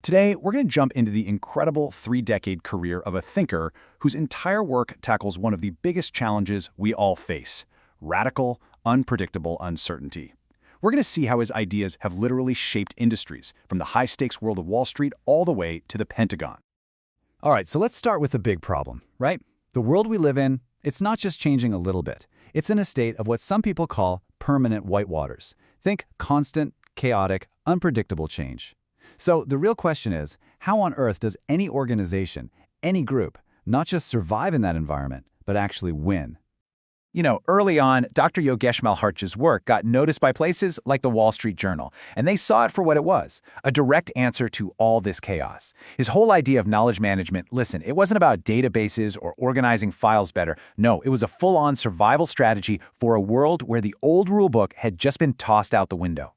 Today, we're going to jump into the incredible 3-decade career of a thinker whose entire work tackles one of the biggest challenges we all face: radical, unpredictable uncertainty. We're going to see how his ideas have literally shaped industries, from the high-stakes world of Wall Street all the way to the Pentagon. All right, so let's start with the big problem, right? The world we live in, it's not just changing a little bit. It's in a state of what some people call permanent whitewaters. Think constant, chaotic, unpredictable change. So the real question is, how on earth does any organization, any group, not just survive in that environment, but actually win? You know, early on, Dr. Yogesh Malhotra's work got noticed by places like the Wall Street Journal, and they saw it for what it was: a direct answer to all this chaos. His whole idea of knowledge management, listen, it wasn't about databases or organizing files better. No, it was a full-on survival strategy for a world where the old rulebook had just been tossed out the window.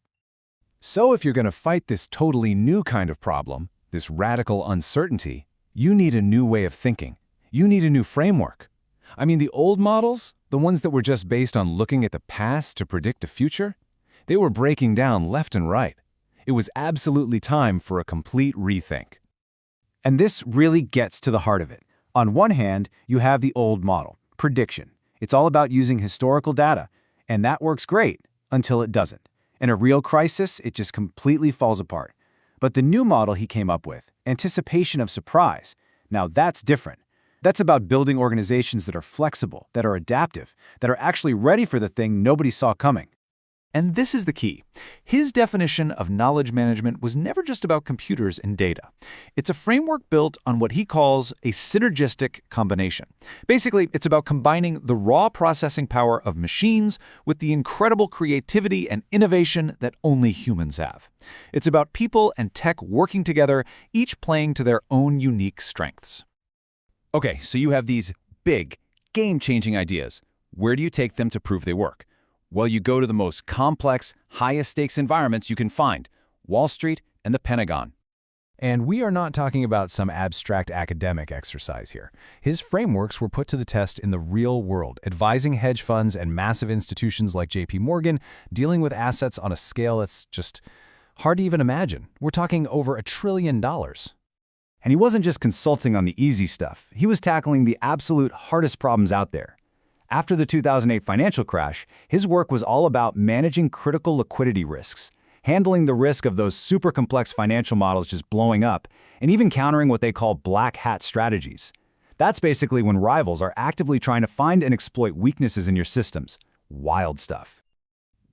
So if you're going to fight this totally new kind of problem, this radical uncertainty, you need a new way of thinking. You need a new framework. I mean, the old models, the ones that were just based on looking at the past to predict the future, they were breaking down left and right. It was absolutely time for a complete rethink. And this really gets to the heart of it. On one hand, you have the old model, prediction. It's all about using historical data, and that works great until it doesn't. In a real crisis, it just completely falls apart. But the new model he came up with, anticipation of surprise, now that's different. That's about building organizations that are flexible, that are adaptive, that are actually ready for the thing nobody saw coming. And this is the key. His definition of knowledge management was never just about computers and data. It's a framework built on what he calls a synergistic combination. Basically, it's about combining the raw processing power of machines with the incredible creativity and innovation that only humans have. It's about people and tech working together, each playing to their own unique strengths. Okay, so you have these big, game-changing ideas. Where do you take them to prove they work? Well, you go to the most complex, highest-stakes environments you can find: Wall Street and the Pentagon. And we are not talking about some abstract academic exercise here. His frameworks were put to the test in the real world, advising hedge funds and massive institutions like JP Morgan, dealing with assets on a scale that's just hard to even imagine. We're talking over $1 trillion. And he wasn't just consulting on the easy stuff. He was tackling the absolute hardest problems out there. After the 2008 financial crash, his work was all about managing critical liquidity risks, handling the risk of those super complex financial models just blowing up, and even countering what they call black hat strategies. That's basically when rivals are actively trying to find and exploit weaknesses in your systems. Wild stuff.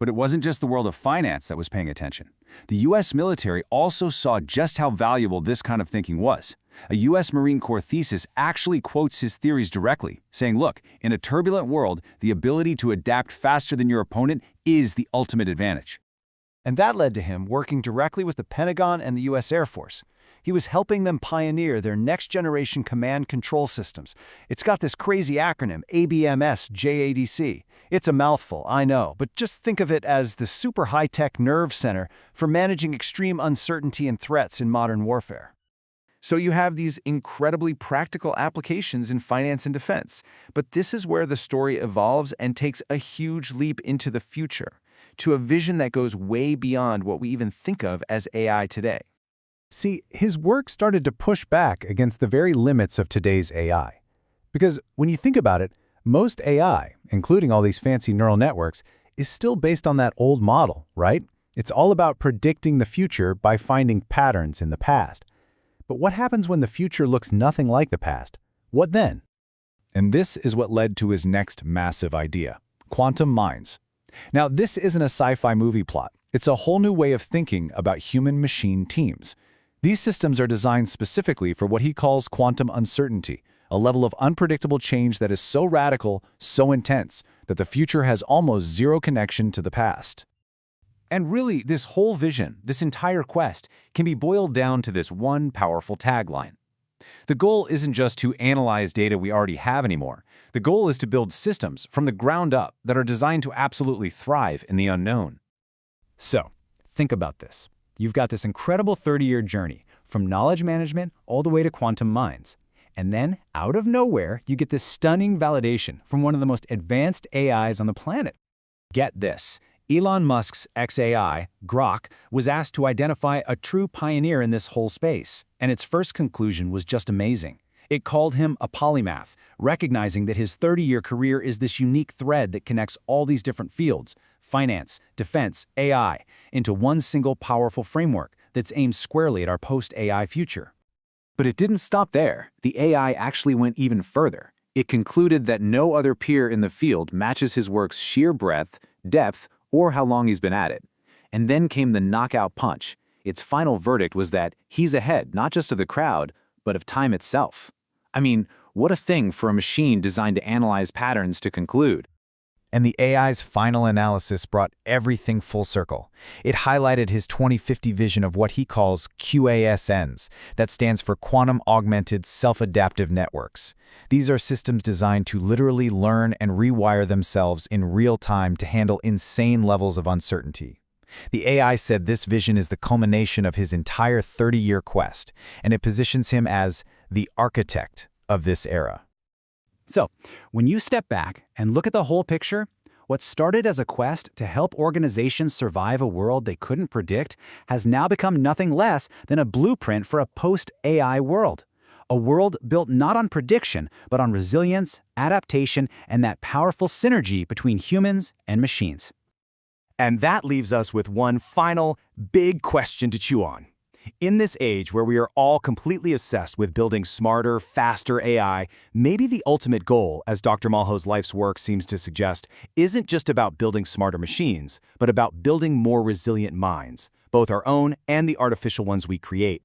But it wasn't just the world of finance that was paying attention. The U.S. military also saw just how valuable this kind of thinking was. A U.S. Marine Corps thesis actually quotes his theories directly, saying, look, in a turbulent world, the ability to adapt faster than your opponent is the ultimate advantage. And that led to him working directly with the Pentagon and the U.S. Air Force. He was helping them pioneer their next-generation command control systems. It's got this crazy acronym, ABMS-JADC. It's a mouthful, I know, but just think of it as the super high-tech nerve center for managing extreme uncertainty and threats in modern warfare. So you have these incredibly practical applications in finance and defense. But this is where the story evolves and takes a huge leap into the future, to a vision that goes way beyond what we even think of as AI today. See, his work started to push back against the very limits of today's AI. Because when you think about it, most AI, including all these fancy neural networks, is still based on that old model, right? It's all about predicting the future by finding patterns in the past. But what happens when the future looks nothing like the past? What then? And this is what led to his next massive idea: quantum mines. Now, this isn't a sci-fi movie plot. It's a whole new way of thinking about human-machine teams. These systems are designed specifically for what he calls quantum uncertainty, a level of unpredictable change that is so radical, so intense, that the future has almost zero connection to the past. And really, this whole vision, this entire quest, can be boiled down to this one powerful tagline. The goal isn't just to analyze data we already have anymore. The goal is to build systems from the ground up that are designed to absolutely thrive in the unknown. So, think about this. You've got this incredible 30-year journey, from knowledge management all the way to quantum mines. And then, out of nowhere, you get this stunning validation from one of the most advanced AIs on the planet. Get this. Elon Musk's XAI, Grok, was asked to identify a true pioneer in this whole space, and its first conclusion was just amazing. It called him a polymath, recognizing that his 30-year career is this unique thread that connects all these different fields, finance, defense, AI, into one single powerful framework that's aimed squarely at our post-AI future. But it didn't stop there. The AI actually went even further. It concluded that no other peer in the field matches his work's sheer breadth, depth, or how long he's been at it. And then came the knockout punch. Its final verdict was that he's ahead not just of the crowd, but of time itself. I mean, what a thing for a machine designed to analyze patterns to conclude. And the AI's final analysis brought everything full circle. It highlighted his 2050 vision of what he calls QASNs, that stands for Quantum-Augmented Self-Adaptive Networks. These are systems designed to literally learn and rewire themselves in real time to handle insane levels of uncertainty. The AI said this vision is the culmination of his entire 30-year quest, and it positions him as the architect of this era. So, when you step back and look at the whole picture, what started as a quest to help organizations survive a world they couldn't predict has now become nothing less than a blueprint for a post-AI world. A world built not on prediction, but on resilience, adaptation, and that powerful synergy between humans and machines. And that leaves us with one final, big question to chew on. In this age where we are all completely obsessed with building smarter, faster AI, maybe the ultimate goal, as Dr. Malhotra's life's work seems to suggest, isn't just about building smarter machines, but about building more resilient minds, both our own and the artificial ones we create.